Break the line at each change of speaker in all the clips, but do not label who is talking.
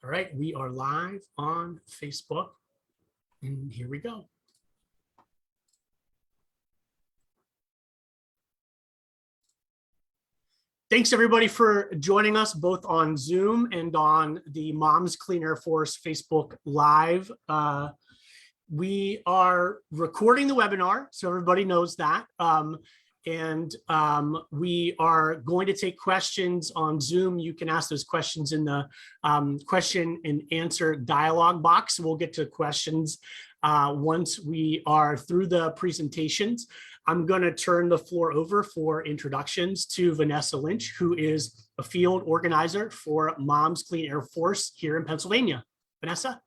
All right, we are live on Facebook, and here we go. Thanks everybody for joining us both on Zoom and on the Moms Clean Air Force Facebook Live. We are recording the webinar, so everybody knows that. We are going to take questions on Zoom. You can ask those questions in the question and answer dialog box. We'll get to questions once we are through the presentations. I'm going to turn the floor over for introductions to Vanessa Lynch, who is a field organizer for Moms Clean Air Force here in Pennsylvania. Vanessa?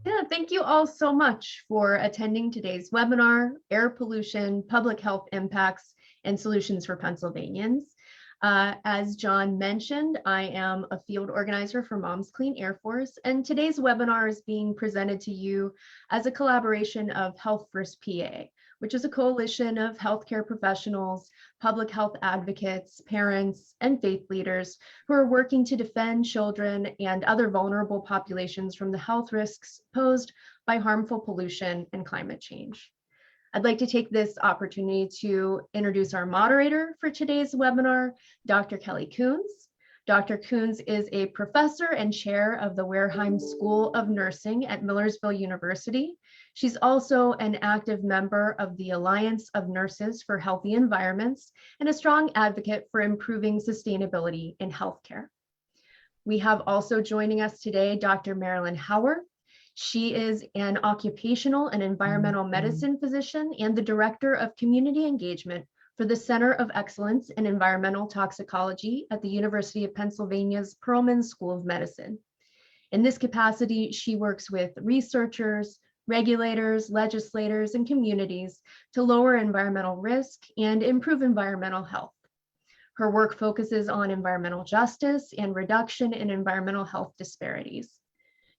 Yeah, thank you all so much for attending today's webinar, Air Pollution, Public Health Impacts, and Solutions for Pennsylvanians. As John mentioned, I am a field organizer for Moms Clean Air Force, and today's webinar is being presented to you as a collaboration of HealthFirstPA, which is a coalition of healthcare professionals, public health advocates, parents, and faith leaders who are working to defend children and other vulnerable populations from the health risks posed by harmful pollution and climate change. I'd like to take this opportunity to introduce our moderator for today's webinar, Dr. Kelly Coons. Dr. Coons is a professor and chair of the Wareheim School of Nursing at Millersville University. She's also an active member of the Alliance of Nurses for Healthy Environments and a strong advocate for improving sustainability in healthcare. We have also joining us today, Dr. Marilyn Hauer. She is an occupational and environmental medicine physician and the director of community engagement for the Center of Excellence in Environmental Toxicology at the University of Pennsylvania's Perelman School of Medicine. In this capacity, she works with researchers, regulators, legislators, and communities to lower environmental risk and improve environmental health. Her work focuses on environmental justice and reduction in environmental health disparities.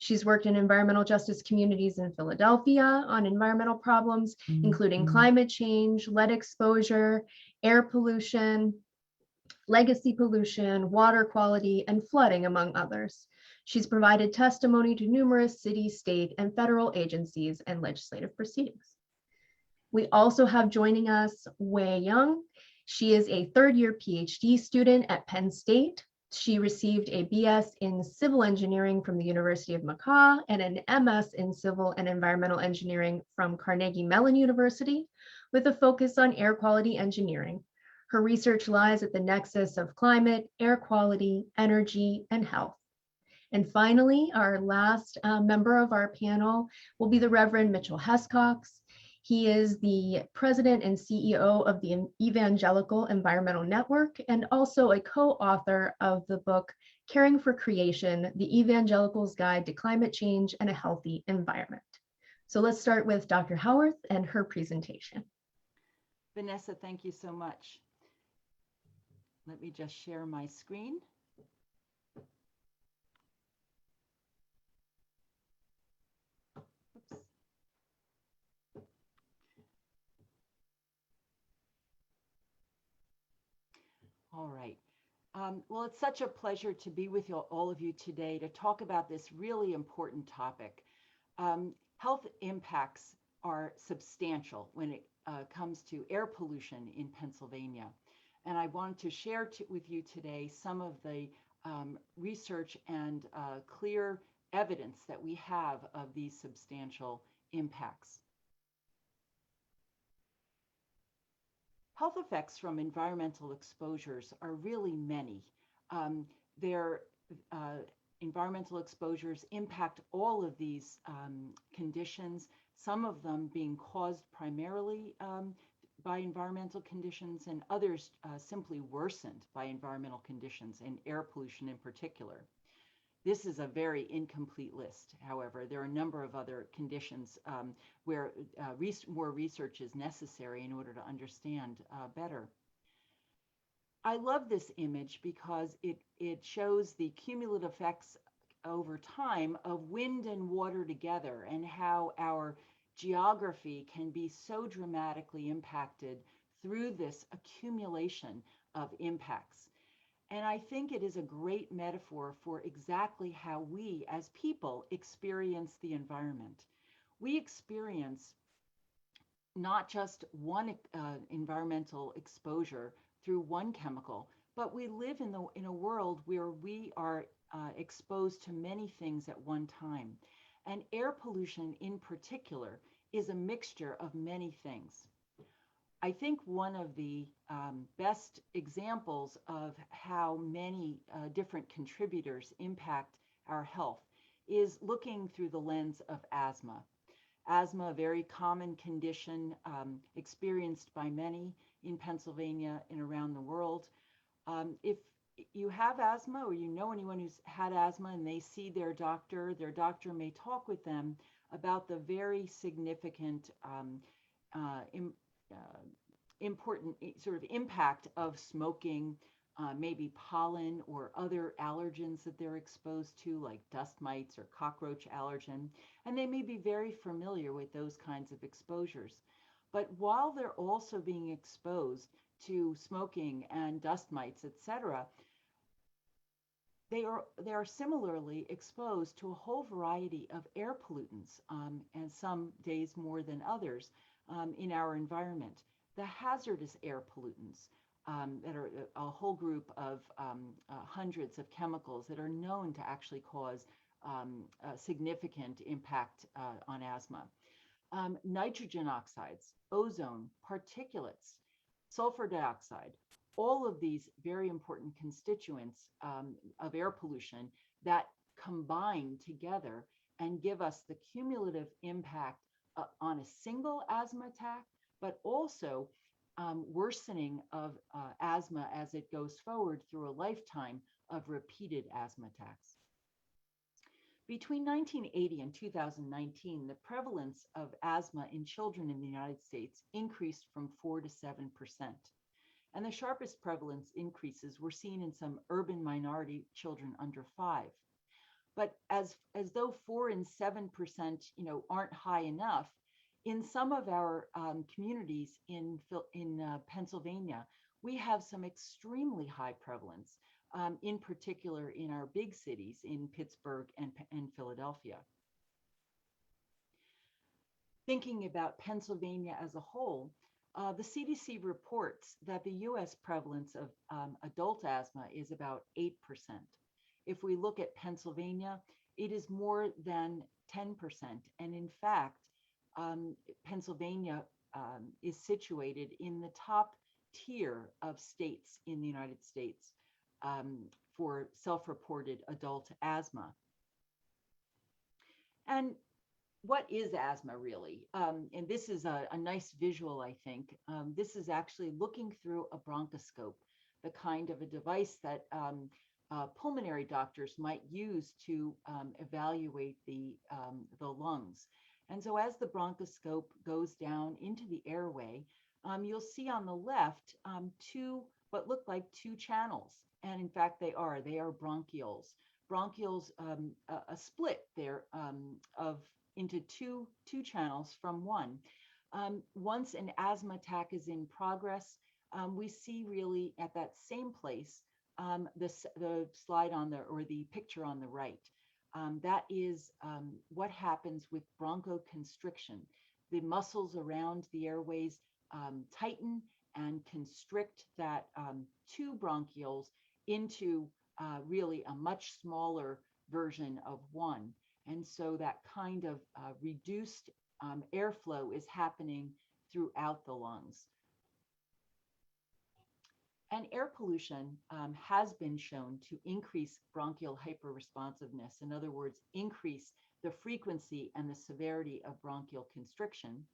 She's worked in environmental justice communities in Philadelphia on environmental problems, including climate change, lead exposure, air pollution, legacy pollution, water quality, and flooding, among others. She's provided testimony to numerous city, state, and federal agencies and legislative proceedings. We also have joining us Wei Young. She is a third-year PhD student at Penn State. She received a BS in civil engineering from the University of Macau and an MS in civil and environmental engineering from Carnegie Mellon University, with a focus on air quality engineering. Her research lies at the nexus of climate, air quality, energy, and health. And finally, our last member of our panel will be the Reverend Mitchell Hescox. He is the president and CEO of the Evangelical Environmental Network and also a co-author of the book, Caring for Creation, The Evangelical's Guide to Climate Change and a Healthy Environment. So let's start with Dr. Howarth and her presentation.
Vanessa, thank you so much. Let me just share my screen. Oops. All right. Well, it's such a pleasure to be with all of you today to talk about this really important topic. Health impacts are substantial when it comes to air pollution in Pennsylvania. And I wanted to share with you today some of the research and clear evidence that we have of these substantial impacts. Health effects from environmental exposures are really many. Environmental exposures impact all of these conditions, some of them being caused primarily by environmental conditions and others simply worsened by environmental conditions and air pollution in particular. This is a very incomplete list. However, there are a number of other conditions where more research is necessary in order to understand better. I love this image because it shows the cumulative effects over time of wind and water together and how our geography can be so dramatically impacted through this accumulation of impacts. And I think it is a great metaphor for exactly how we as people experience the environment. We experience not just one environmental exposure through one chemical, but we live in a world where we are exposed to many things at one time. And air pollution in particular is a mixture of many things. I think one of the best examples of how many different contributors impact our health is looking through the lens of asthma. Asthma, a very common condition experienced by many in Pennsylvania and around the world. If you have asthma or you know anyone who's had asthma and they see their doctor may talk with them about the very significant important sort of impact of smoking, maybe pollen or other allergens that they're exposed to, like dust mites or cockroach allergen. And they may be very familiar with those kinds of exposures. But while they're also being exposed to smoking and dust mites, etc., they are similarly exposed to a whole variety of air pollutants, and some days more than others, in our environment. The hazardous air pollutants that are a whole group of hundreds of chemicals that are known to actually cause a significant impact on asthma. Nitrogen oxides, ozone, particulates, sulfur dioxide, all of these very important constituents of air pollution that combine together and give us the cumulative impact on a single asthma attack, but also worsening of asthma as it goes forward through a lifetime of repeated asthma attacks. Between 1980 and 2019, the prevalence of asthma in children in the United States increased from 4 to 7%. And the sharpest prevalence increases were seen in some urban minority children under 5. But as though 4 and 7%, aren't high enough, in some of our communities in Pennsylvania, we have some extremely high prevalence, in particular in our big cities in Pittsburgh and Philadelphia. Thinking about Pennsylvania as a whole, the CDC reports that the US prevalence of adult asthma is about 8%. If we look at Pennsylvania, it is more than 10%. And in fact, Pennsylvania is situated in the top tier of states in the United States for self-reported adult asthma. And what is asthma really? And this is a nice visual, I think. This is actually looking through a bronchoscope, the kind of a device that pulmonary doctors might use to evaluate the lungs. And so as the bronchoscope goes down into the airway, you'll see on the left what look like two channels. And in fact, they are bronchioles. Bronchioles, a split there into two channels from one. Once an asthma attack is in progress, we see really at that same place the slide or the picture on the right. That is what happens with bronchoconstriction. The muscles around the airways tighten and constrict that two bronchioles into really a much smaller version of one. And so that kind of reduced airflow is happening throughout the lungs. And air pollution has been shown to increase bronchial hyperresponsiveness. In other words, increase the frequency and the severity of bronchial constriction,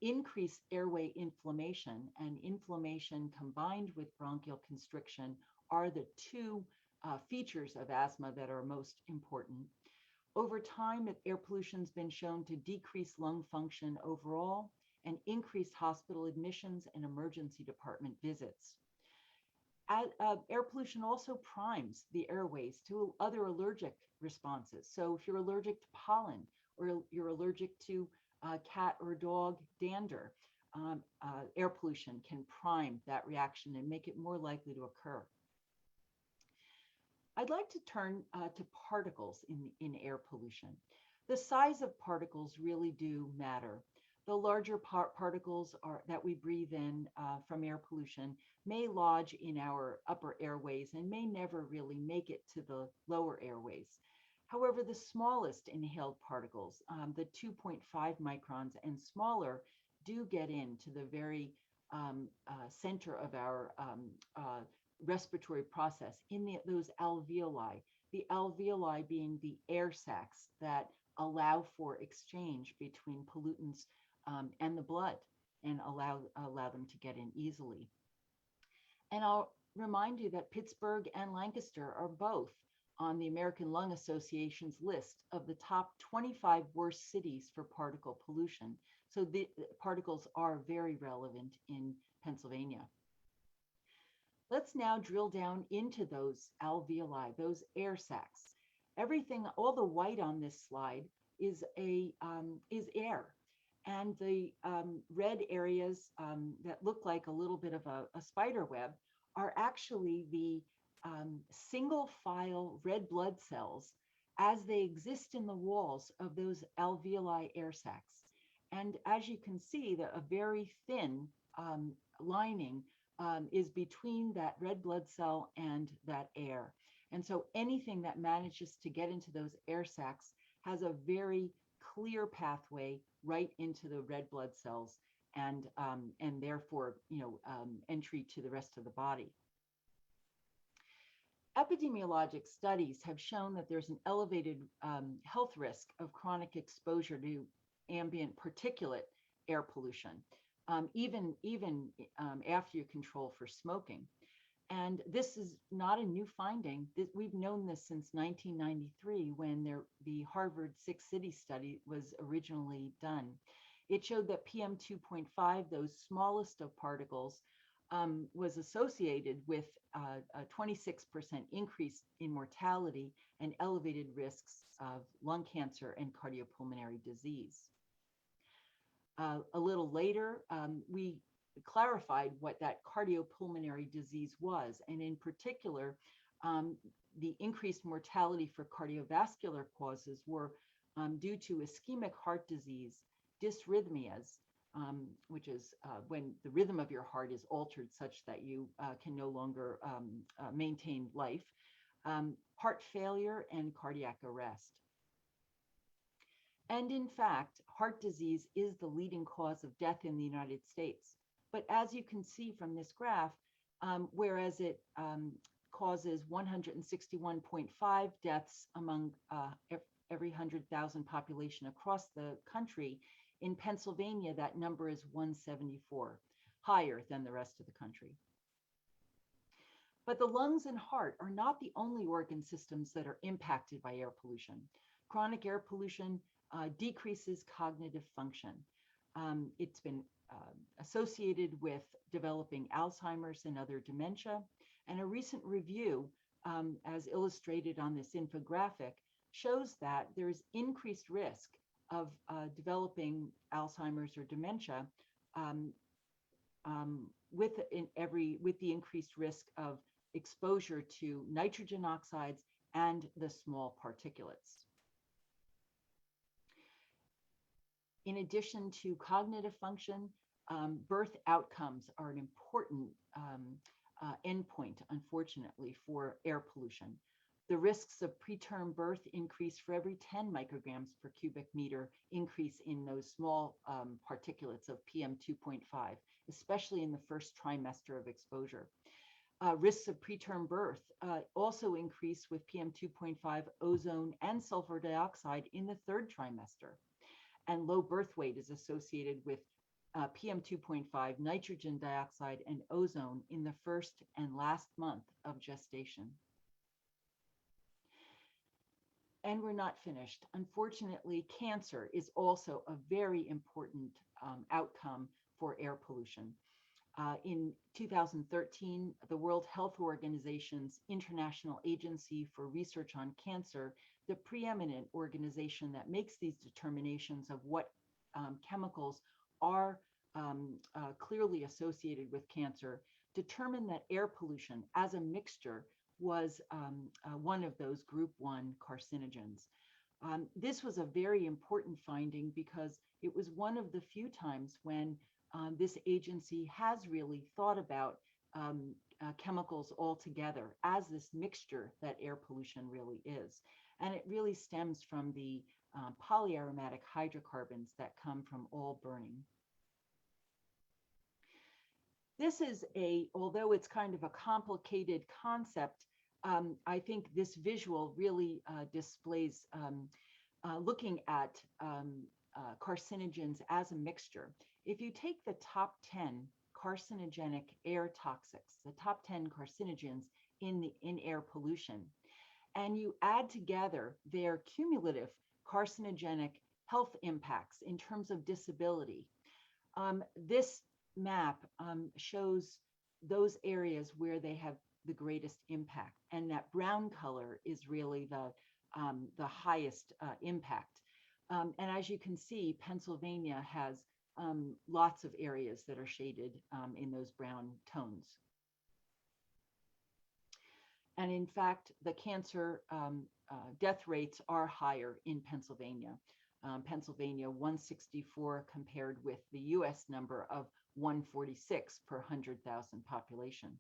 increase airway inflammation, and inflammation combined with bronchial constriction are the two features of asthma that are most important. Over time, air pollution has been shown to decrease lung function overall and increase hospital admissions and emergency department visits. Air pollution also primes the airways to other allergic responses. So if you're allergic to pollen or you're allergic to cat or dog dander, air pollution can prime that reaction and make it more likely to occur. I'd like to turn to particles in air pollution. The size of particles really do matter. The larger particles that we breathe in from air pollution may lodge in our upper airways and may never really make it to the lower airways. However, the smallest inhaled particles, the 2.5 microns and smaller, do get into the very center of our respiratory process in those alveoli, the alveoli being the air sacs that allow for exchange between pollutants and the blood and allow them to get in easily. And I'll remind you that Pittsburgh and Lancaster are both on the American Lung Association's list of the top 25 worst cities for particle pollution. So the particles are very relevant in Pennsylvania. Let's now drill down into those alveoli, those air sacs. Everything, all the white on this slide is air. And the red areas that look like a little bit of a spider web are actually the single file red blood cells as they exist in the walls of those alveoli air sacs. And as you can see, a very thin lining is between that red blood cell and that air. And so anything that manages to get into those air sacs has a very clear pathway right into the red blood cells and therefore, entry to the rest of the body. Epidemiologic studies have shown that there's an elevated health risk of chronic exposure to ambient particulate air pollution, even after you control for smoking. And this is not a new finding. We've known this since 1993 when the Harvard Six-City study was originally done. It showed that PM 2.5, those smallest of particles, was associated with a 26% increase in mortality and elevated risks of lung cancer and cardiopulmonary disease. A little later, we clarified what that cardiopulmonary disease was, and in particular, the increased mortality for cardiovascular causes were due to ischemic heart disease, dysrhythmias, which is when the rhythm of your heart is altered such that you can no longer maintain life, heart failure, and cardiac arrest. And in fact, heart disease is the leading cause of death in the United States. But as you can see from this graph, whereas it causes 161.5 deaths among every 100,000 population across the country, in Pennsylvania, that number is 174, higher than the rest of the country. But the lungs and heart are not the only organ systems that are impacted by air pollution. Chronic air pollution decreases cognitive function. It's been associated with developing Alzheimer's and other dementia. And a recent review, as illustrated on this infographic, shows that there's increased risk of developing Alzheimer's or dementia with the increased risk of exposure to nitrogen oxides and the small particulates. In addition to cognitive function, birth outcomes are an important endpoint, unfortunately, for air pollution. The risks of preterm birth increase for every 10 micrograms per cubic meter increase in those small particulates of PM 2.5, especially in the first trimester of exposure. Risks of preterm birth also increase with PM 2.5, ozone, and sulfur dioxide in the third trimester. And low birth weight is associated with PM 2.5, nitrogen dioxide, and ozone in the first and last month of gestation. And we're not finished. Unfortunately, cancer is also a very important outcome for air pollution. In 2013, the World Health Organization's International Agency for Research on Cancer, the preeminent organization that makes these determinations of what chemicals are clearly associated with cancer, determined that air pollution as a mixture was one of those group 1 carcinogens. This was a very important finding because it was one of the few times when this agency has really thought about chemicals altogether as this mixture that air pollution really is. And it really stems from the polyaromatic hydrocarbons that come from all burning. This is although it's kind of a complicated concept, I think this visual really displays looking at carcinogens as a mixture. If you take the top 10 carcinogenic air toxics, the top 10 carcinogens in air pollution, and you add together their cumulative carcinogenic health impacts in terms of disability, this map shows those areas where they have the greatest impact, and that brown color is really the highest impact. And as you can see, Pennsylvania has lots of areas that are shaded in those brown tones. And in fact, the cancer death rates are higher in Pennsylvania. Pennsylvania 164 compared with the US number of 146 per 100,000 population.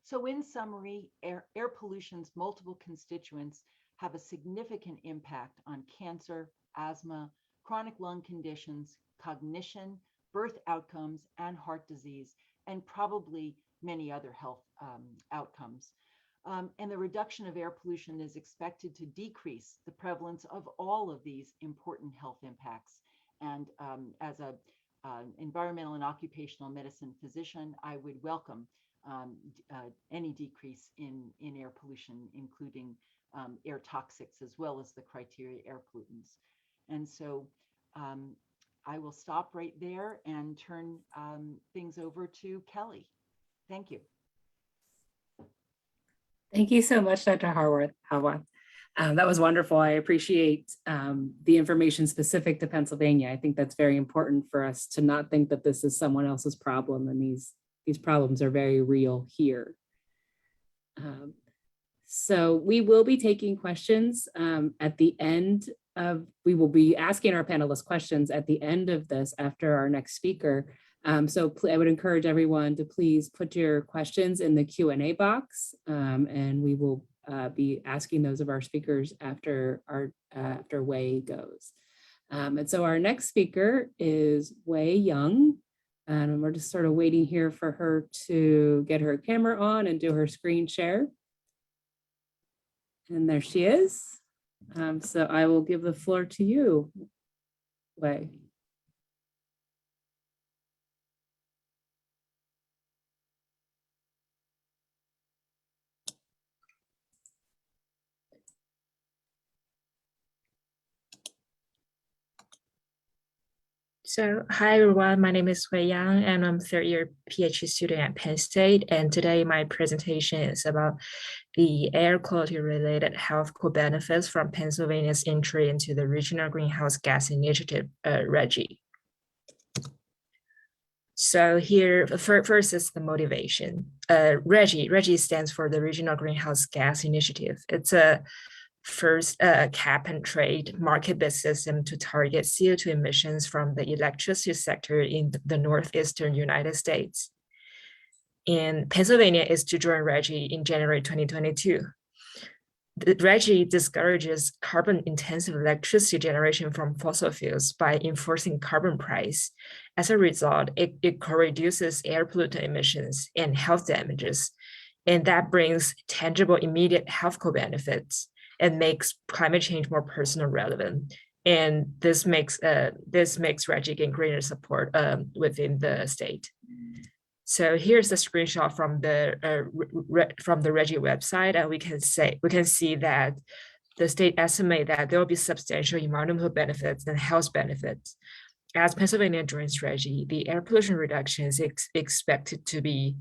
So in summary, air pollution's multiple constituents have a significant impact on cancer, asthma, chronic lung conditions, cognition, birth outcomes, and heart disease, and probably many other health outcomes. And the reduction of air pollution is expected to decrease the prevalence of all of these important health impacts. And as an environmental and occupational medicine physician, I would welcome any decrease in air pollution, including air toxics, as well as the criteria air pollutants. And so I will stop right there and turn things over to Kelly. Thank you.
Thank you so much, Dr. Haworth. That was wonderful. I appreciate the information specific to Pennsylvania. I think that's very important for us to not think that this is someone else's problem, and these problems are very real here. So we will be taking questions at the end of, we will be asking our panelists questions at the end of this after our next speaker. So I would encourage everyone to please put your questions in the Q&A box, and we will be asking those of our speakers after Wei goes. And so our next speaker is Wei Young, and we're just sort of waiting here for her to get her camera on and do her screen share. And there she is. So I will give the floor to you, Wei.
So, hi everyone, my name is Wei Yang and I'm third year PhD student at Penn State. And today my presentation is about the air quality related health co-benefits from Pennsylvania's entry into the Regional Greenhouse Gas Initiative, RGGI. So here, first is the motivation. RGGI stands for the Regional Greenhouse Gas Initiative. It's a first cap and trade market-based system to target CO2 emissions from the electricity sector in the northeastern United States. And Pennsylvania is to join RGGI in January 2022. The RGGI discourages carbon-intensive electricity generation from fossil fuels by enforcing carbon price. As a result, it co-reduces air pollutant emissions and health damages, and that brings tangible immediate health co-benefits and makes climate change more personal relevant. And this makes RGGI gain greater support within the state. So here's the screenshot from the RGGI website, and we can see that the state estimate that there will be substantial environmental benefits and health benefits. As Pennsylvania joins RGGI, the air pollution reduction is expected to be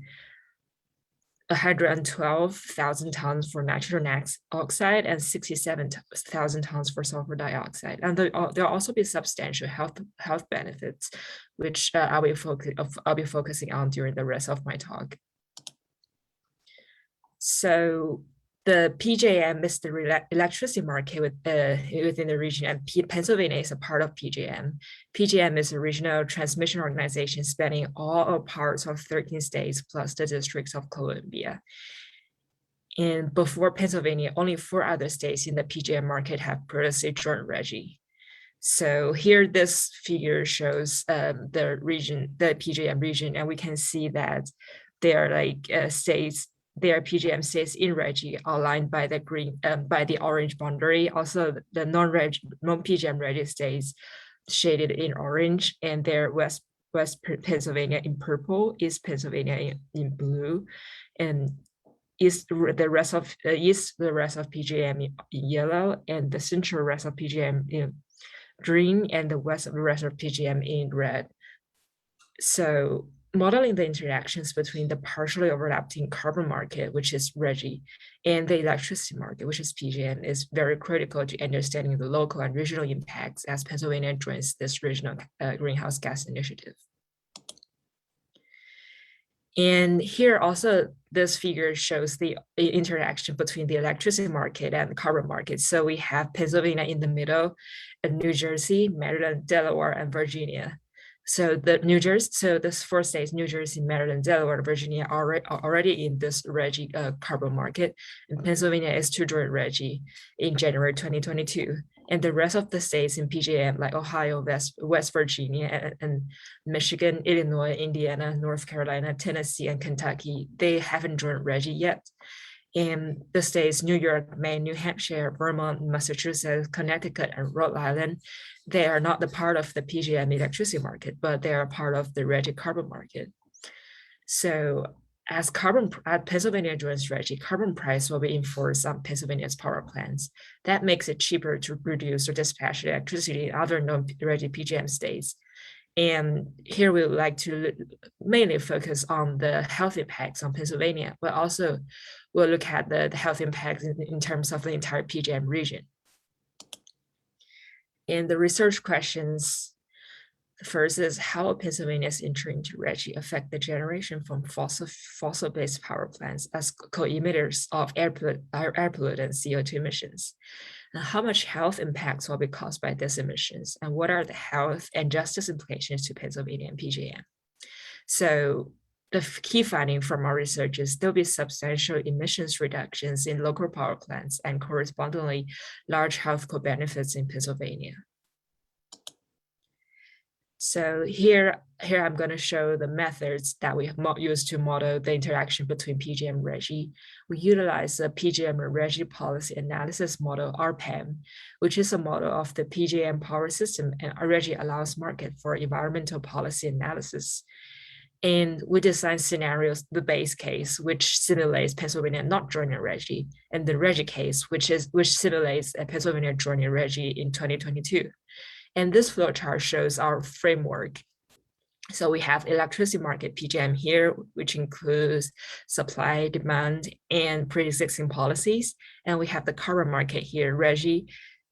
112,000 tons for nitrogen oxide and 67,000 tons for sulfur dioxide. And there'll also be substantial health benefits, which I'll be focusing on during the rest of my talk. So the PJM is the electricity market within the region, and Pennsylvania is a part of PJM. PJM is a regional transmission organization spanning all parts of 13 states plus the districts of Columbia. And before Pennsylvania, only 4 other states in the PJM market have previously joined RGGI. So here, this figure shows the region, the PJM region, and we can see that there are like states, there are PJM states in RGGI outlined by the green, by the orange boundary. Also, the non-PJM RGGI states shaded in orange, and there West Pennsylvania in purple, East Pennsylvania in blue, and the rest of PJM in yellow, and the central rest of PJM in green, and the rest of PJM in red. So modeling the interactions between the partially overlapping carbon market, which is RGGI, and the electricity market, which is PJM, is very critical to understanding the local and regional impacts as Pennsylvania joins this regional greenhouse gas initiative. And here also, this figure shows the interaction between the electricity market and the carbon market. So we have Pennsylvania in the middle, and New Jersey, Maryland, Delaware, and Virginia. So this 4 states, New Jersey, Maryland, Delaware, Virginia, are already in this RGGI carbon market, and Pennsylvania is to join RGGI in January 2022. And the rest of the states in PJM, like Ohio, West Virginia, and Michigan, Illinois, Indiana, North Carolina, Tennessee, and Kentucky, they haven't joined RGGI yet. And the states New York, Maine, New Hampshire, Vermont, Massachusetts, Connecticut, and Rhode Island, they are not the part of the PJM electricity market, but they are part of the RGGI carbon market. So as Pennsylvania joins RGGI, carbon price will be enforced on Pennsylvania's power plants. That makes it cheaper to produce or dispatch electricity in other non-RGGI PJM states. And here we would like to mainly focus on the health impacts on Pennsylvania, but also we'll look at the health impacts in terms of the entire PJM region. And the research questions, first is how Pennsylvania's entry into RGGI affect the generation from fossil-based power plants as co-emitters of air pollutants, CO2 emissions. And how much health impacts will be caused by these emissions, and what are the health and justice implications to Pennsylvania and PJM? So the key finding from our research is there'll be substantial emissions reductions in local power plants and correspondingly large health co-benefits in Pennsylvania. So here I'm going to show the methods that we have used to model the interaction between PJM and RGGI. We utilize the PJM and RGGI policy analysis model, RPAM, which is a model of the PJM power system and RGGI allows market for environmental policy analysis. And we design scenarios, the base case, which simulates Pennsylvania not joining RGGI, and the RGGI case, which simulates Pennsylvania joining RGGI in 2022. And this flowchart shows our framework. So we have electricity market PJM here, which includes supply, demand, and pre-existing policies. And we have the carbon market here, RGGI.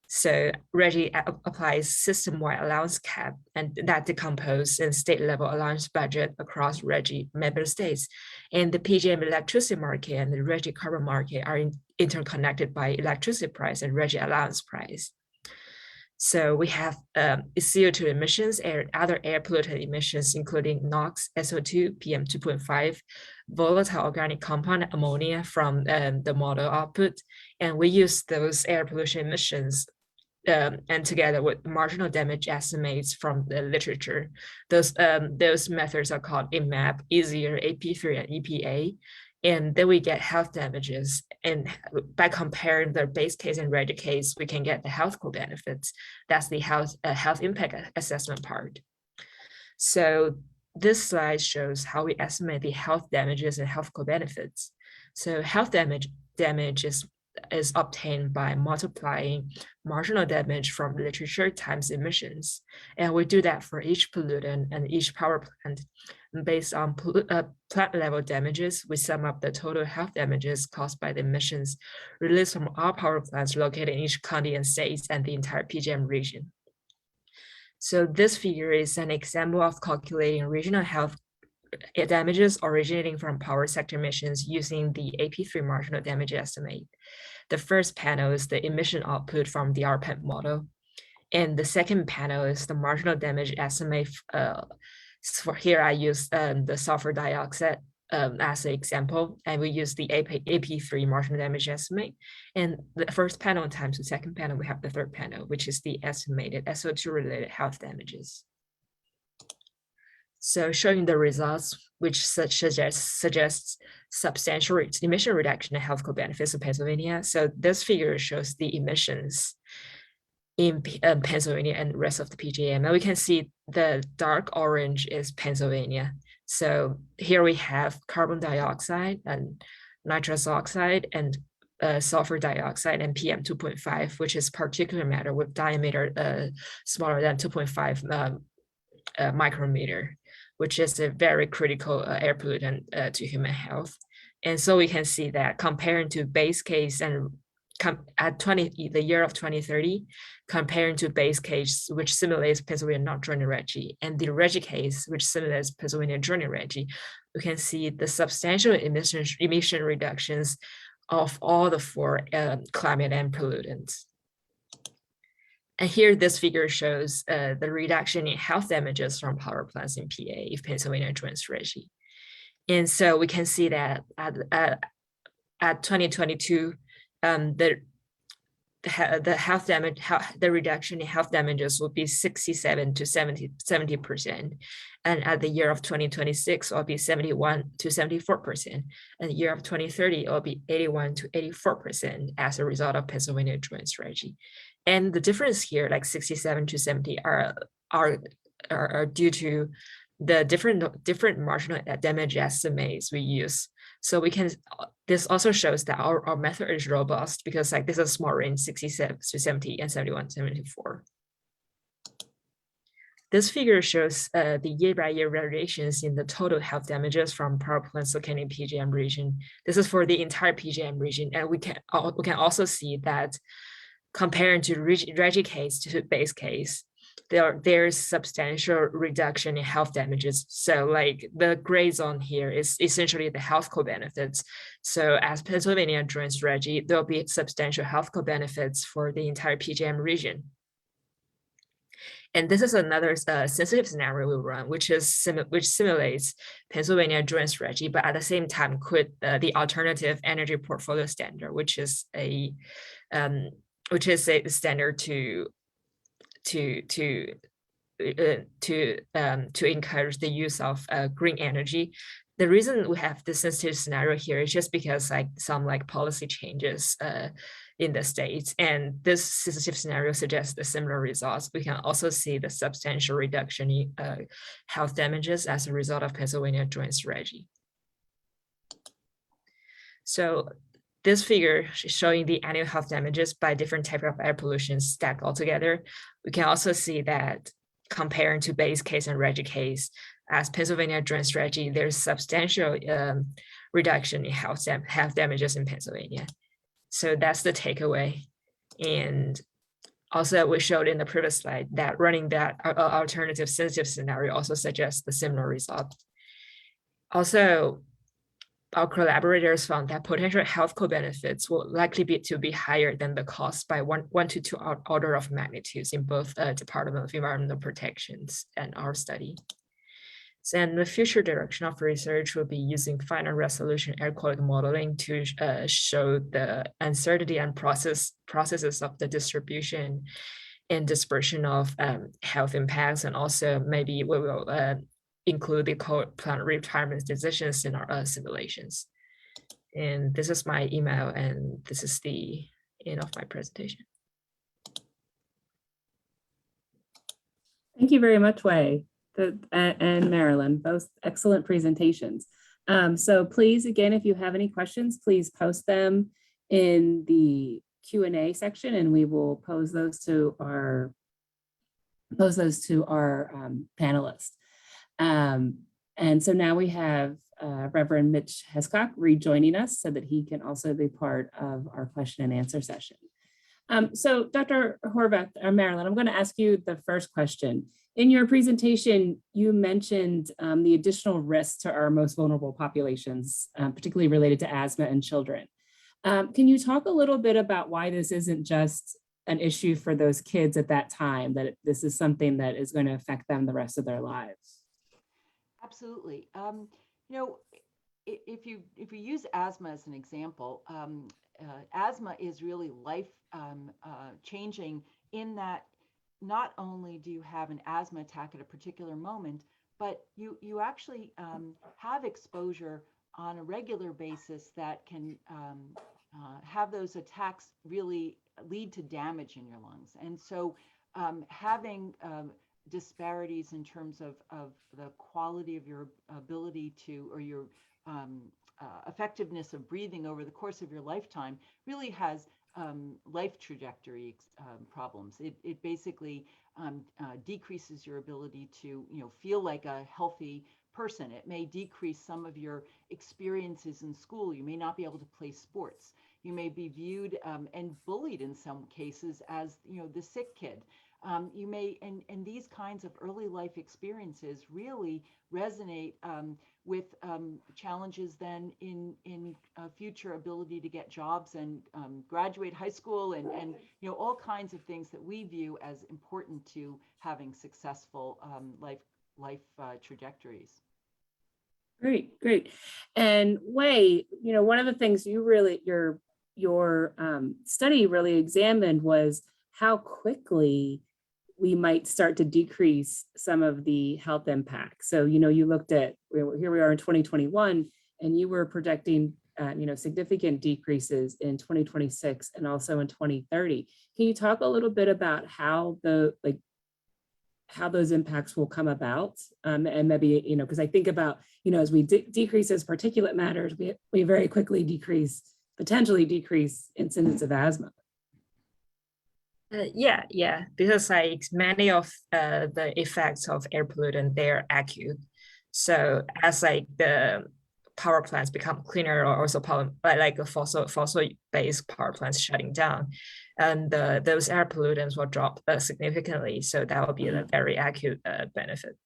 So RGGI applies system-wide allowance cap, and that decomposes in state-level allowance budget across RGGI member states. And the PJM electricity market and the RGGI carbon market are interconnected by electricity price and RGGI allowance price. So we have CO2 emissions and other air pollutant emissions, including NOx, SO2, PM2.5, volatile organic compound, ammonia from the model output. And we use those air pollution emissions and together with marginal damage estimates from the literature. Those methods are called EMAP, EASIER, AP3, and EPA. And then we get health damages. And by comparing the base case and RGGI case, we can get the health co-benefits. That's the health impact assessment part. So this slide shows how we estimate the health damages and health co-benefits. So health damage is obtained by multiplying marginal damage from literature times emissions. And we do that for each pollutant and each power plant. And based on plant level damages, we sum up the total health damages caused by the emissions released from all power plants located in each county and states and the entire PJM region. So this figure is an example of calculating regional health damages originating from power sector emissions using the AP3 marginal damage estimate. The first panel is the emission output from the RPEM model. And the second panel is the marginal damage estimate. For here, I use the sulfur dioxide as an example, and we use the AP3 marginal damage estimate. And the first panel times the second panel, we have the third panel, which is the estimated SO2 related health damages. So showing the results, which suggests substantial emission reduction and health co-benefits of Pennsylvania. So this figure shows the emissions in Pennsylvania and the rest of the PJM. And we can see the dark orange is Pennsylvania. So here we have carbon dioxide and nitrous oxide and sulfur dioxide and PM 2.5, which is particulate matter with diameter smaller than 2.5 micrometer, which is a very critical air pollutant to human health. And so we can see that comparing to base case and at the year of 2030, comparing to base case, which simulates Pennsylvania not joining RGGI, and the RGGI case, which simulates Pennsylvania joining RGGI, we can see the substantial emission reductions of all the four climate and pollutants. And here, this figure shows the reduction in health damages from power plants in PA if Pennsylvania joins RGGI. And so we can see that at 2022, the reduction in health damages will be 67 to 70%. And at the year of 2026, it will be 71 to 74%. And the year of 2030, it will be 81 to 84% as a result of Pennsylvania joins RGGI. And the difference here, like 67 to 70, are due to the different marginal damage estimates we use. So we can, this also shows that our method is robust because like this is a small range, 67 to 70 and 71 to 74. This figure shows the year-by-year variations in the total health damages from power plants located in PJM region. This is for the entire PJM region, and we can also see that comparing to RGGI case to base case, there's substantial reduction in health damages. So like the gray zone here is essentially the health co-benefits. So as Pennsylvania joins RGGI, there'll be substantial health co-benefits for the entire PJM region. And this is another sensitive scenario we run, which simulates Pennsylvania joins RGGI, but at the same time quit the alternative energy portfolio standard, which is a standard to encourage the use of green energy. The reason we have this sensitive scenario here is just because like some like policy changes in the states, and this sensitive scenario suggests the similar results. We can also see the substantial reduction in health damages as a result of Pennsylvania joins RGGI. So this figure is showing the annual health damages by different types of air pollution stacked all together. We can also see that comparing to base case and RGGI case, as Pennsylvania joins RGGI, there's substantial reduction in health damages in Pennsylvania. So that's the takeaway. And also we showed in the previous slide that running that alternative sensitive scenario also suggests the similar result. Also, our collaborators found that potential health co-benefits will likely be higher than the cost by one to two order of magnitudes in both Department of Environmental Protections and our study. So, and the future direction of research will be using final resolution air quality modeling to show the uncertainty and processes of the distribution and dispersion of health impacts, and also maybe we will include the plant retirement decisions in our simulations. And this is my email, and this is the end of my presentation.
Thank you very much, Wei and Marilyn, both excellent presentations. So please, again, if you have any questions, please post them in the Q&A section, and we will pose those to our panelists. And so now we have Reverend Mitch Hescock rejoining us so that he can also be part of our question and answer session. So Dr. Horvath or Marilyn, I'm going to ask you the first question. In your presentation, you mentioned the additional risks to our most vulnerable populations, particularly related to asthma and children. Can you talk a little bit about why this isn't just an issue for those kids at that time, that this is something that is going to affect them the rest of their lives?
Absolutely. You know, if you use asthma as an example, asthma is really life changing in that not only do you have an asthma attack at a particular moment, but you actually have exposure on a regular basis that can have those attacks really lead to damage in your lungs. And so having disparities in terms of the quality of your ability to, or your effectiveness of breathing over the course of your lifetime really has life trajectory problems. It basically decreases your ability to, feel like a healthy person. It may decrease some of your experiences in school. You may not be able to play sports. You may be viewed and bullied in some cases as, the sick kid. You may, and these kinds of early life experiences really resonate with challenges then in future ability to get jobs and graduate high school and all kinds of things that we view as important to having successful life trajectories.
Great. And Wei, one of the things you really, your study really examined was how quickly we might start to decrease some of the health impacts. So, you looked at, here we are in 2021, and you were projecting, significant decreases in 2026 and also in 2030. Can you talk a little bit about how how those impacts will come about? And maybe, because I think about, as we decrease as particulate matters, we very quickly potentially decrease incidence of asthma.
Yeah, because like many of the effects of air pollutant, they're acute. So as like the power plants become cleaner, or also like a fossil-based power plants shutting down, and those air pollutants will drop significantly. So that will be a very acute benefit.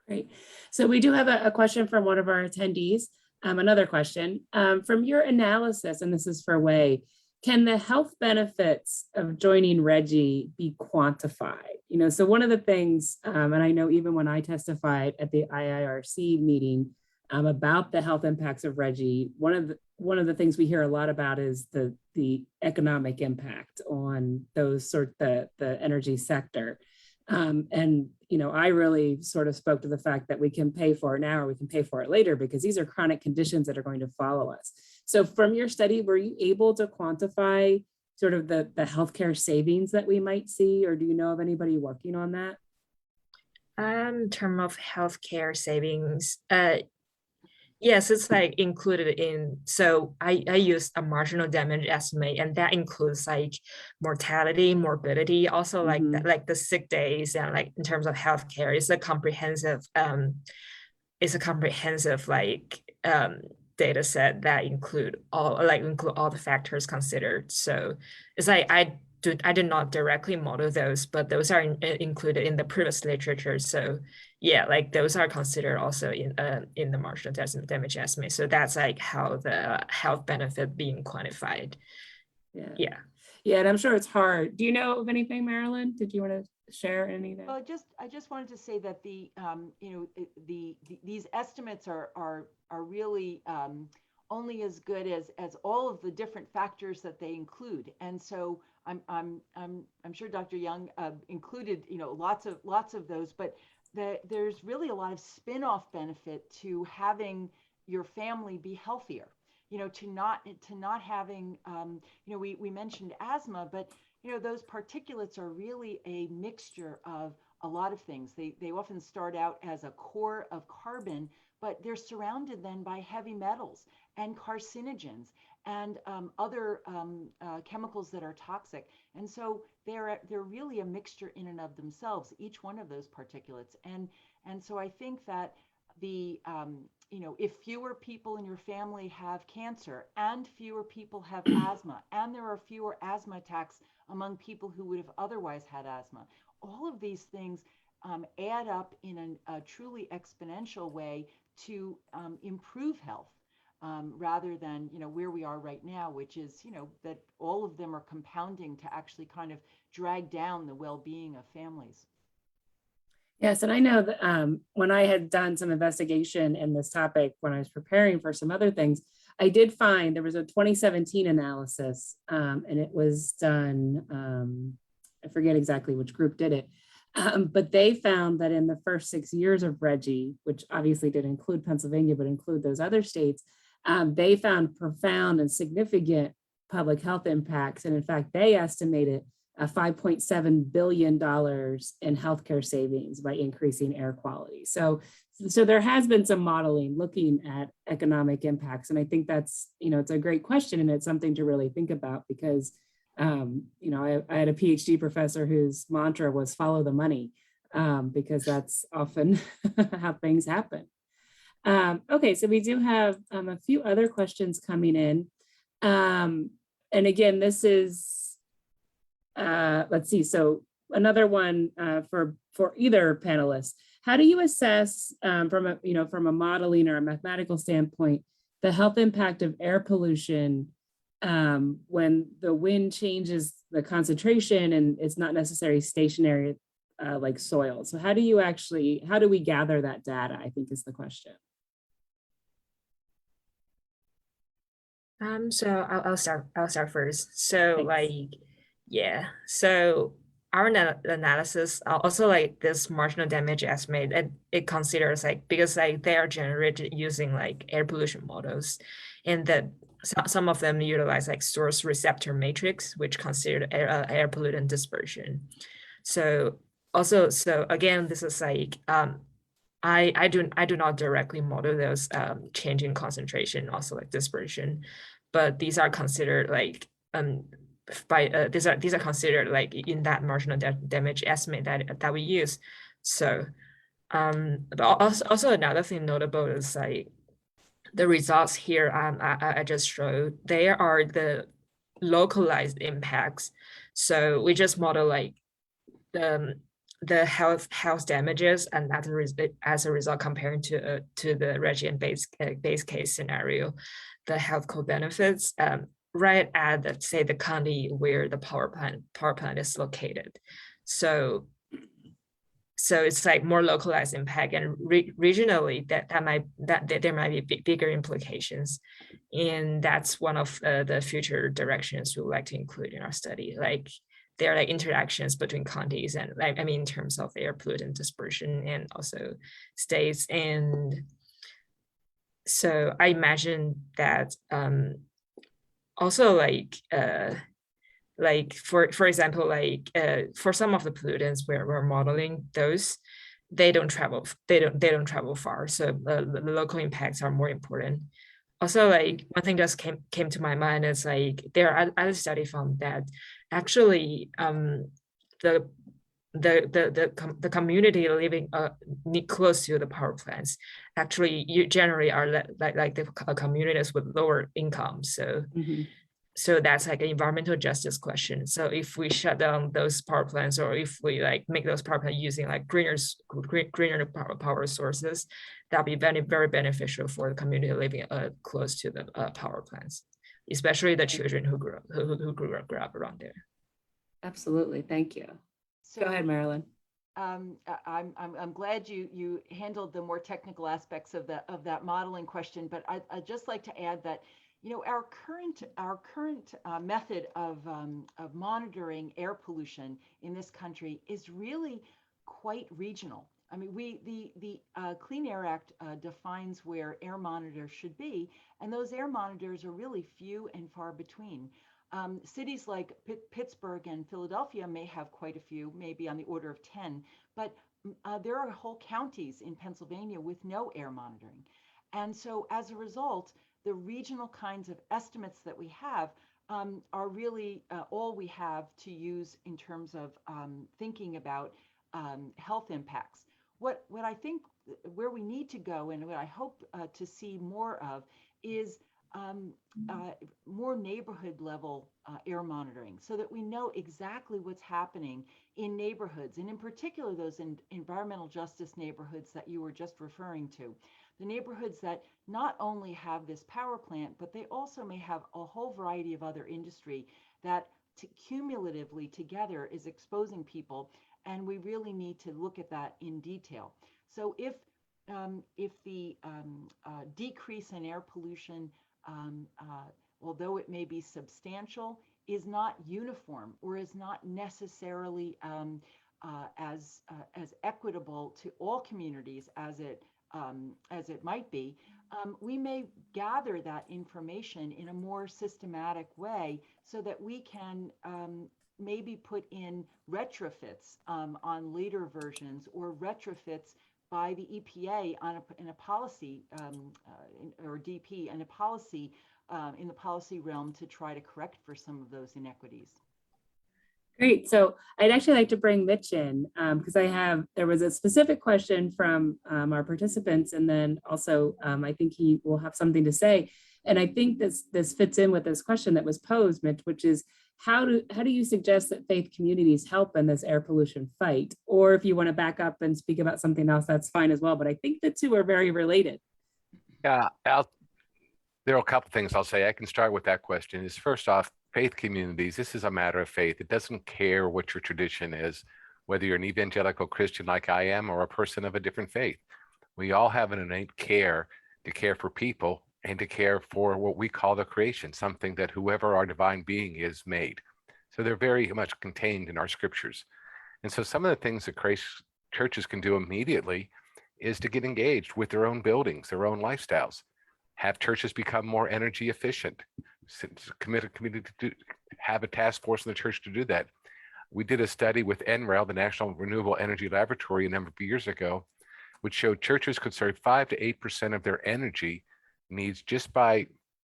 Great. So we do have a question from one of our attendees. Another question from your analysis, and this is for Wei. Can the health benefits of joining RGGI be quantified? So one of the things, and I know even when I testified at the IIRC meeting about the health impacts of RGGI, one of the things we hear a lot about is the economic impact on the energy sector. And I really sort of spoke to the fact that we can pay for it now or we can pay for it later, because these are chronic conditions that are going to follow us. So from your study, were you able to quantify sort of the healthcare savings that we might see, or do you know of anybody working on that?
In terms of healthcare savings, yes, it's like included in, so I used a marginal damage estimate, and that includes like mortality, morbidity, also like the sick days, and like in terms of healthcare, it's a comprehensive data set that include all the factors considered. So it's like I did not directly model those, but those are included in the previous literature. So yeah, like those are considered also in the marginal damage estimate. So that's like how the health benefit being quantified. Yeah,
and I'm sure it's hard. Do you know of anything, Marilyn? Did you want to share anything?
Well, I just wanted to say that these estimates are really only as good as all of the different factors that they include. And so I'm sure Dr. Young included lots of those, but there's really a lot of spin-off benefit to having your family be healthier. To not having we mentioned asthma, but those particulates are really a mixture of a lot of things. They often start out as a core of carbon, but they're surrounded then by heavy metals and carcinogens and other chemicals that are toxic. And so they're really a mixture in and of themselves, each one of those particulates. And so I think that the if fewer people in your family have cancer and fewer people have asthma, and there are fewer asthma attacks among people who would have otherwise had asthma, all of these things add up in a truly exponential way to improve health, rather than where we are right now, which is that all of them are compounding to actually kind of drag down the well-being of families.
Yes, and I know that when I had done some investigation in this topic, when I was preparing for some other things, I did find there was a 2017 analysis, and it was done, I forget exactly which group did it, but they found that in the first 6 years of RGGI, which obviously didn't include Pennsylvania, but include those other states, they found profound and significant public health impacts. And in fact, they estimated $5.7 billion in healthcare savings by increasing air quality. So there has been some modeling looking at economic impacts. And I think that's, it's a great question, and it's something to really think about because, I had a PhD professor whose mantra was follow the money, because that's often how things happen. Okay, so we do have a few other questions coming in. And again, this is, let's see. So another one for either panelist. How do you assess from a modeling or a mathematical standpoint, the health impact of air pollution when the wind changes the concentration and it's not necessarily stationary like soil? So how do we gather that data, I think is the question.
So I'll start first. So
Thanks.
So our analysis, also like this marginal damage estimate, it considers because they are generated using air pollution models, and that some of them utilize source receptor matrix, which consider air pollutant dispersion. So again, this is I do not directly model those changing concentration, also dispersion, but these are considered these are considered in that marginal damage estimate that we use. So but also another thing notable is the results here I just showed, they are the localized impacts. So we just model the health damages, and as a result comparing to the RGGI base case scenario, the health co-benefits right at say the county where the power plant is located. So it's more localized impact, and regionally that there might be bigger implications, and that's one of the future directions we would like to include in our study. There are interactions between counties and in terms of air pollutant dispersion and also states. And so I imagine that also for example, for some of the pollutants we're modeling, those they don't travel far, so the local impacts are more important. Also, one thing just came to my mind is there are other studies found that actually the community living close to the power plants actually generally are the communities with lower income. So so that's an environmental justice question. So if we shut down those power plants, or if we make those power plants using greener power sources, that'll be very, very beneficial for the community living close to the power plants, especially the children who grew up around there.
Absolutely, thank you.
So,
go ahead, Marilyn.
I'm glad you handled the more technical aspects of that modeling question, but I'd just like to add that our current method of monitoring air pollution in this country is really quite regional. I mean, the Clean Air Act defines where air monitors should be, and those air monitors are really few and far between. Cities like Pittsburgh and Philadelphia may have quite a few, maybe on the order of 10, but there are whole counties in Pennsylvania with no air monitoring. And so as a result, the regional kinds of estimates that we have are really all we have to use in terms of thinking about health impacts. What I think where we need to go, and what I hope to see more of, is more neighborhood level air monitoring, so that we know exactly what's happening in neighborhoods, and in particular those in environmental justice neighborhoods that you were just referring to. The neighborhoods that not only have this power plant, but they also may have a whole variety of other industry that cumulatively together is exposing people, and we really need to look at that in detail. So if the decrease in air pollution, although it may be substantial, is not uniform or is not necessarily as equitable to all communities as it might be, we may gather that information in a more systematic way so that we can maybe put in retrofits on later versions, or retrofits by the EPA in a policy or DP in a policy in the policy realm to try to correct for some of those inequities.
Great. So I'd actually like to bring Mitch in because there was a specific question from our participants, and then also I think he will have something to say. And I think this fits in with this question that was posed, Mitch, which is how do you suggest that faith communities help in this air pollution fight? Or if you want to back up and speak about something else, that's fine as well. But I think the two are very related.
Yeah, there are a couple things I'll say. I can start with that question. Is first off, faith communities, this is a matter of faith. It doesn't care what your tradition is, whether you're an evangelical Christian like I am or a person of a different faith. We all have an innate care to care for people and to care for what we call the creation, something that whoever our divine being is made. So they're very much contained in our scriptures. And so some of the things that churches can do immediately is to get engaged with their own buildings, their own lifestyles, have churches become more energy efficient, committed to have a task force in the church to do that. We did a study with NREL, the National Renewable Energy Laboratory, a number of years ago, which showed churches could save 5 to 8% of their energy needs just by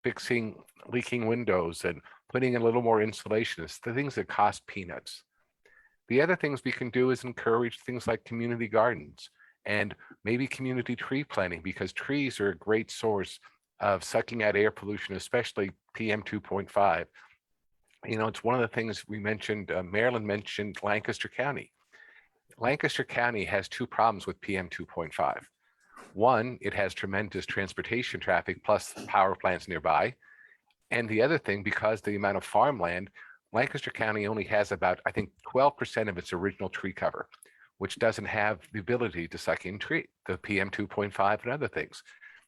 fixing leaking windows and putting in a little more insulation. It's the things that cost peanuts. The other things we can do is encourage things like community gardens and maybe community tree planting, because trees are a great source of sucking out air pollution, especially PM 2.5. You know, it's one of the things we mentioned, Marilyn mentioned Lancaster County. Lancaster County has two problems with PM 2.5. One, it has tremendous transportation traffic plus power plants nearby. And the other thing, because the amount of farmland, Lancaster County only has about, I think, 12% of its original tree cover, which doesn't have the ability to suck in the PM 2.5 and other things.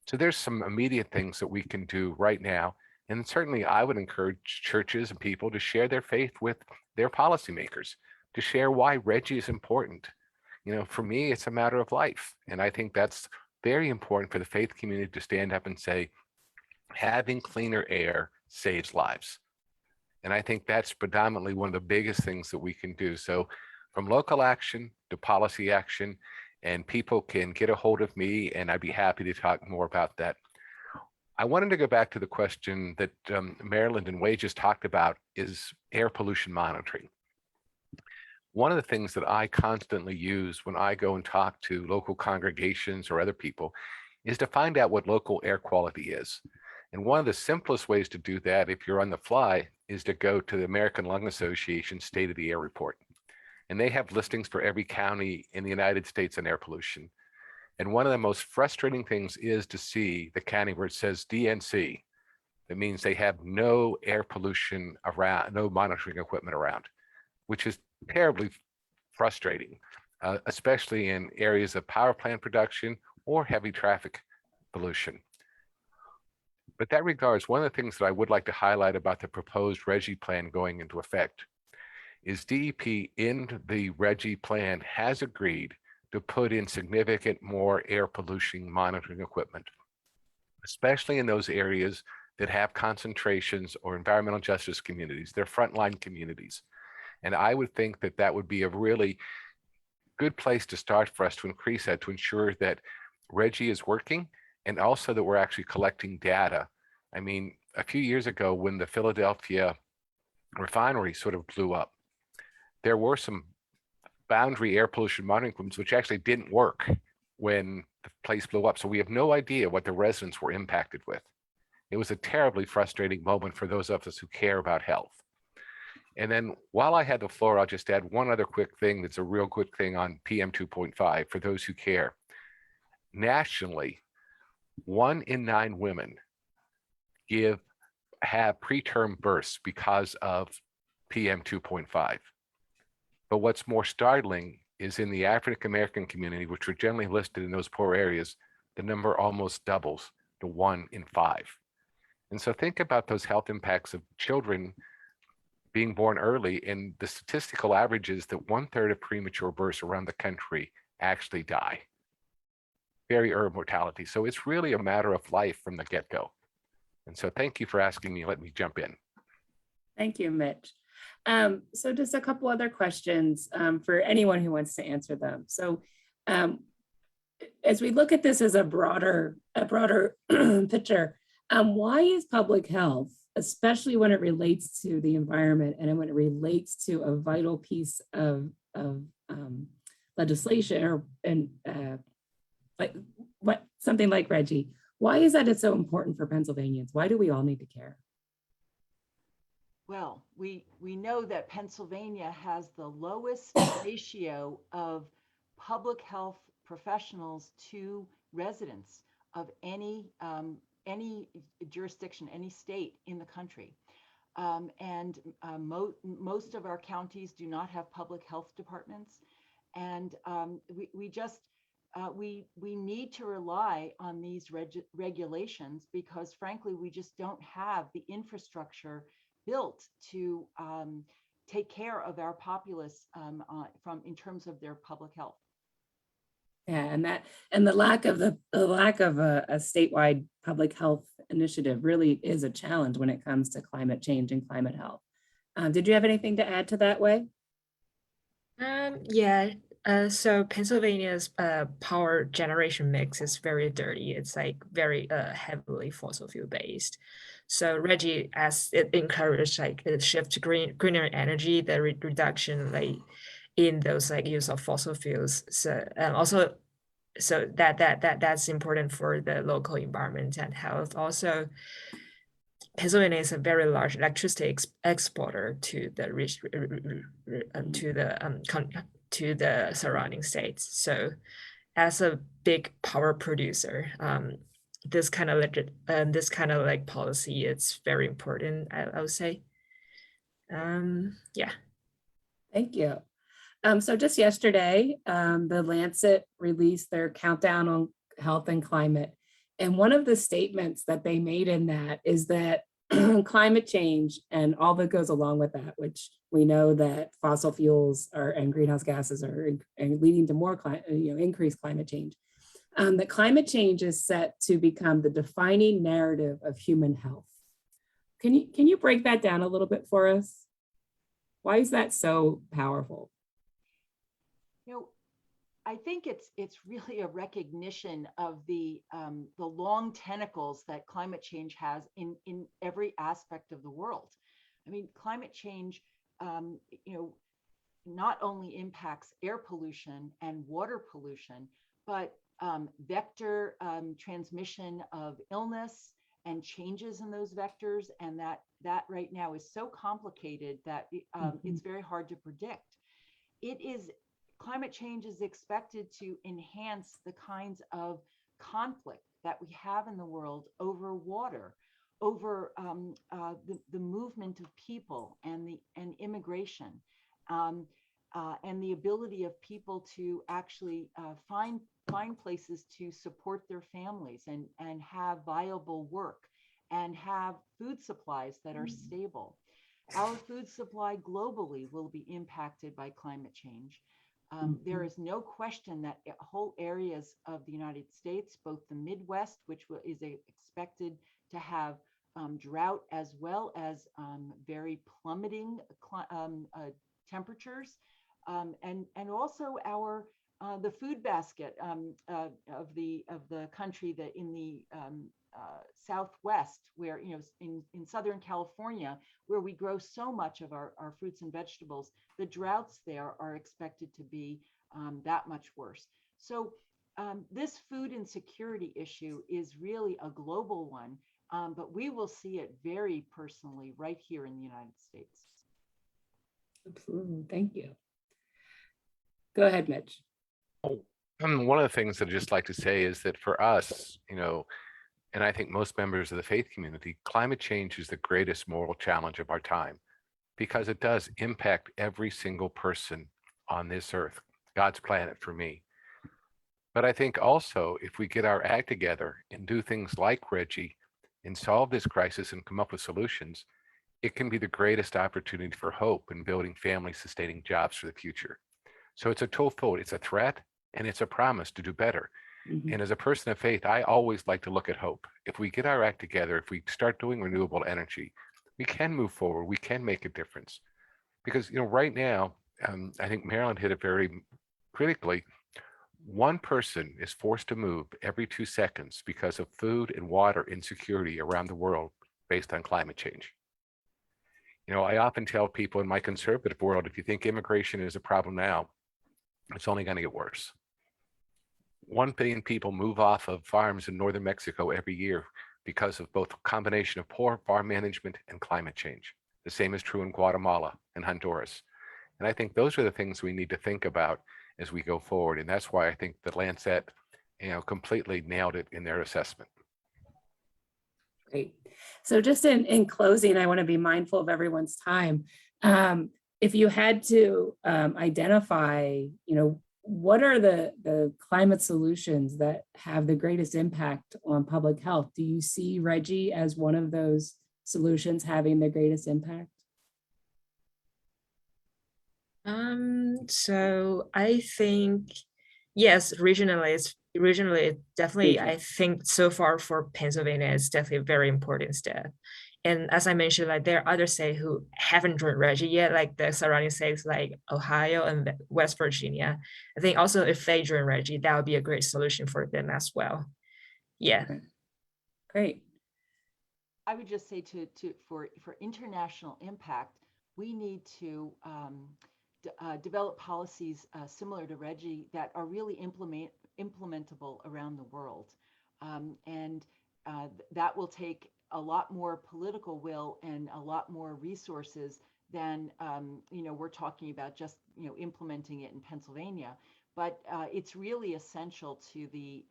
So there's some immediate things that we can do right now. And certainly I would encourage churches and people to share their faith with their policymakers, to share why RGGI is important. You know, for me, it's a matter of life. And I think that's very important for the faith community to stand up and say, having cleaner air saves lives. And I think that's predominantly one of the biggest things that we can do. So from local action to policy action, and people can get a hold of me, and I'd be happy to talk more about that. I wanted to go back to the question that Marilyn and Wade just talked about, is air pollution monitoring. One of the things that I constantly use when I go and talk to local congregations or other people is to find out what local air quality is. And one of the simplest ways to do that, if you're on the fly, is to go to the American Lung Association State of the Air Report. And they have listings for every county in the United States on air pollution. And one of the most frustrating things is to see the county where it says DNC. That means they have no air pollution around, no monitoring equipment around, which is terribly frustrating, especially in areas of power plant production or heavy traffic pollution. But that regards, one of the things that I would like to highlight about the proposed RGGI plan going into effect is DEP in the RGGI plan has agreed to put in significant more air pollution monitoring equipment, especially in those areas that have concentrations or environmental justice communities, they're frontline communities. And I would think that that would be a really good place to start for us to increase that, to ensure that RGGI is working and also that we're actually collecting data. I mean, a few years ago when the Philadelphia refinery sort of blew up, there were some boundary air pollution monitoring equipment which actually didn't work when the place blew up. So we have no idea what the residents were impacted with. It was a terribly frustrating moment for those of us who care about health. And then while I had the floor, I'll just add one other quick thing that's a real quick thing on PM 2.5 for those who care. Nationally, 1 in 9 women have preterm births because of PM 2.5. But what's more startling is in the African American community, which are generally listed in those poor areas, the number almost doubles to 1 in 5. And so think about those health impacts of children being born early, and the statistical average is that 1/3 of premature births around the country actually die. Very early mortality. So it's really a matter of life from the get-go. And so thank you for asking me. Let me jump in.
Thank you, Mitch. So just a couple other questions for anyone who wants to answer them. So as we look at this as a broader picture, why is public health, especially when it relates to the environment and when it relates to a vital piece of legislation something like RGGI, why is that it's so important for Pennsylvanians? Why do we all need to care?
Well, we know that Pennsylvania has the lowest ratio of public health professionals to residents of any jurisdiction, any state in the country. Most of our counties do not have public health departments. And we need to rely on these regulations because frankly, we just don't have the infrastructure built to take care of our populace in terms of their public health.
Yeah, and the lack of a statewide public health initiative really is a challenge when it comes to climate change and climate health. Did you have anything to add to that, Wei?
Yeah. So Pennsylvania's power generation mix is very dirty. It's like very heavily fossil fuel based. So RGGI, as it encouraged like a shift to greener energy, the reduction like in those like use of fossil fuels. So also, so that's important for the local environment and health. Also, Pennsylvania is a very large electricity exporter to the surrounding states. So as a big power producer, this kind of like policy, it's very important, I would say. Yeah.
Thank you. So just yesterday, the Lancet released their countdown on health and climate. And one of the statements that they made in that is that climate change and all that goes along with that, which we know that fossil fuels and greenhouse gases are leading to more increased climate change. That climate change is set to become the defining narrative of human health. Can you break that down a little bit for us? Why is that so powerful?
I think it's really a recognition of the long tentacles that climate change has in every aspect of the world. I mean, climate change, not only impacts air pollution and water pollution, but vector transmission of illness and changes in those vectors, and that right now is so complicated that it's very hard to predict. Climate change is expected to enhance the kinds of conflict that we have in the world over water, over the movement of people and immigration, and the ability of people to actually find places to support their families and have viable work and have food supplies that are stable. Our food supply globally will be impacted by climate change. There is no question that whole areas of the United States, both the Midwest, which is expected to have drought as well as very plummeting temperatures, and also the food basket of the country that in the Southwest, where in Southern California, where we grow so much of our fruits and vegetables, the droughts there are expected to be that much worse. So this food insecurity issue is really a global one, but we will see it very personally right here in the United States.
Absolutely. Thank you. Go ahead, Mitch.
One of the things that I'd just like to say is that for us, and I think most members of the faith community, climate change is the greatest moral challenge of our time because it does impact every single person on this earth, God's planet for me. But I think also if we get our act together and do things like Reggie and solve this crisis and come up with solutions, it can be the greatest opportunity for hope in building family sustaining jobs for the future. So it's a twofold, it's a threat and it's a promise to do better.
Mhm.
And as a person of faith, I always like to look at hope. If we get our act together, if we start doing renewable energy, we can move forward, we can make a difference. Because right now, I think Marilyn hit it very critically. One person is forced to move every 2 seconds because of food and water insecurity around the world based on climate change. I often tell people in my conservative world, if you think immigration is a problem now, it's only going to get worse. 1 billion people move off of farms in northern Mexico every year because of both a combination of poor farm management and climate change. The same is true in Guatemala and Honduras. And I think those are the things we need to think about as we go forward. And that's why I think the Lancet, completely nailed it in their assessment.
Great. So just in closing, I want to be mindful of everyone's time. If you had to identify, what are the climate solutions that have the greatest impact on public health? Do you see Reggie as one of those solutions having the greatest impact?
So I think, yes, regionally, definitely, I think so far for Pennsylvania, it's definitely a very important step. And as I mentioned, like there are other states who haven't joined Reggie yet, like the surrounding states like Ohio and West Virginia. I think also if they join Reggie, that would be a great solution for them as well. Yeah.
Great.
I would just say for international impact, we need to develop policies similar to Reggie that are really implementable around the world. And that will take a lot more political will and a lot more resources than we're talking about just implementing it in Pennsylvania. But it's really essential to the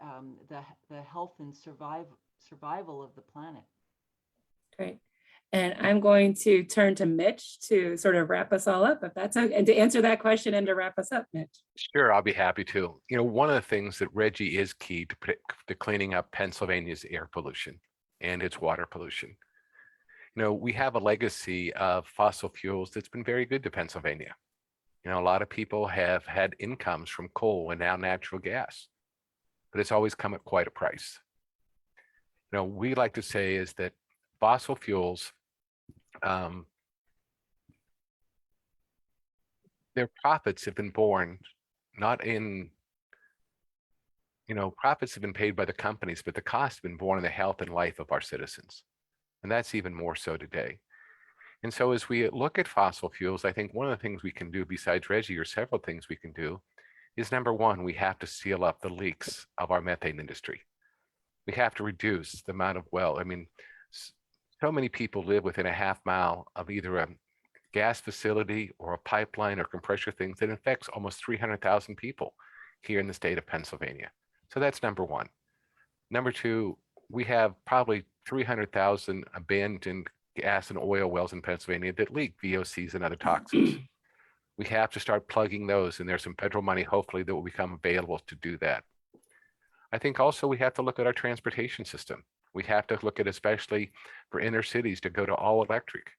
health and survival of the planet.
Great. And I'm going to turn to Mitch to sort of wrap us all up, if that's okay, and to answer that question and to wrap us up, Mitch.
Sure, I'll be happy to. One of the things that Reggie is key to cleaning up Pennsylvania's air pollution and its water pollution. We have a legacy of fossil fuels that's been very good to Pennsylvania. A lot of people have had incomes from coal and now natural gas, but it's always come at quite a price. We like to say is that fossil fuels, their profits have been born not in, profits have been paid by the companies, but the cost have been borne in the health and life of our citizens. And that's even more so today. And so as we look at fossil fuels, I think one of the things we can do besides Reggie, or several things we can do, is number one, we have to seal up the leaks of our methane industry. We have to reduce the amount of so many people live within a half mile of either a gas facility or a pipeline or compressor things that affects almost 300,000 people here in the state of Pennsylvania. So that's number one. Number two, we have probably 300,000 abandoned gas and oil wells in Pennsylvania that leak VOCs and other toxins. We have to start plugging those, and there's some federal money hopefully that will become available to do that. I think also we have to look at our transportation system. We have to look at, especially for inner cities, to go to all electric,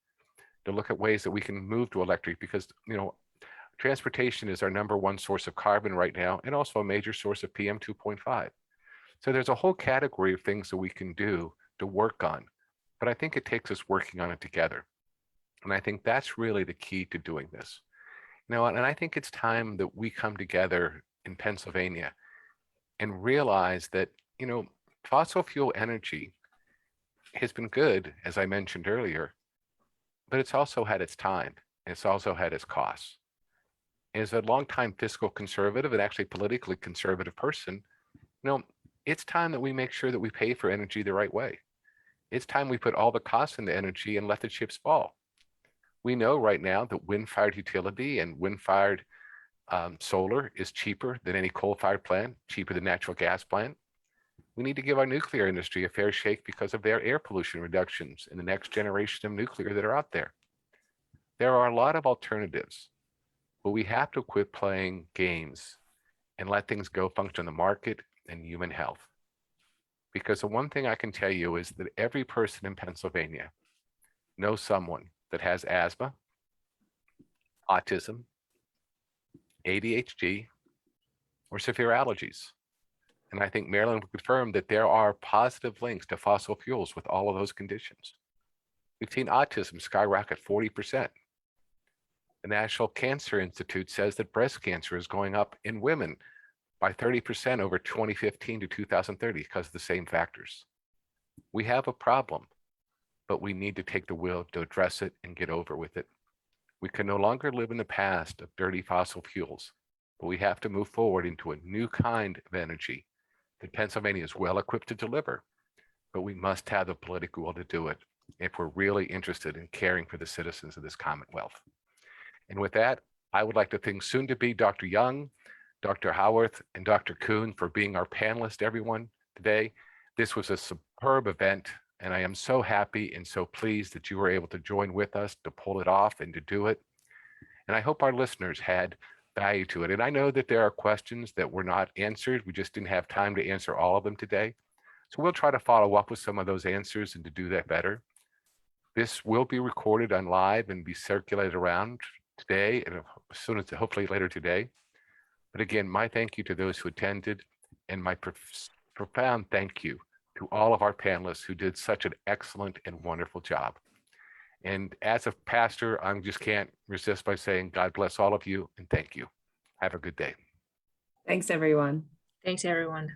to look at ways that we can move to electric, because transportation is our number one source of carbon right now, and also a major source of PM 2.5. So there's a whole category of things that we can do to work on, but I think it takes us working on it together. And I think that's really the key to doing this. And I think it's time that we come together in Pennsylvania and realize that, fossil fuel energy has been good, as I mentioned earlier, but it's also had its time, and it's also had its costs. As a longtime fiscal conservative and actually politically conservative person, It's time that we make sure that we pay for energy the right way. It's time we put all the costs into energy and let the chips fall. We know right now that wind-fired utility and wind-fired solar is cheaper than any coal-fired plant, cheaper than natural gas plant. We need to give our nuclear industry a fair shake because of their air pollution reductions in the next generation of nuclear that are out there. There are a lot of alternatives, but we have to quit playing games and let things go function the market and human health. Because the one thing I can tell you is that every person in Pennsylvania knows someone that has asthma, autism, ADHD, or severe allergies. And I think Marilyn will confirm that there are positive links to fossil fuels with all of those conditions. We've seen autism skyrocket 40%. The National Cancer Institute says that breast cancer is going up in women by 30% over 2015 to 2030 because of the same factors. We have a problem, but we need to take the will to address it and get over with it. We can no longer live in the past of dirty fossil fuels, but we have to move forward into a new kind of energy that Pennsylvania is well equipped to deliver, but we must have the political will to do it if we're really interested in caring for the citizens of this Commonwealth. And with that, I would like to thank soon to be Dr. Young, Dr. Howarth, and Dr. Kuhn for being our panelists, everyone, today. This was a superb event, and I am so happy and so pleased that you were able to join with us to pull it off and to do it. And I hope our listeners had value to it. And I know that there are questions that were not answered. We just didn't have time to answer all of them today. So we'll try to follow up with some of those answers and to do that better. This will be recorded on live and be circulated around today and as soon as hopefully later today. But again, my thank you to those who attended and my profound thank you to all of our panelists who did such an excellent and wonderful job. And as a pastor, I just can't resist by saying God bless all of you and thank you. Have a good day.
Thanks, everyone.
Thanks, everyone.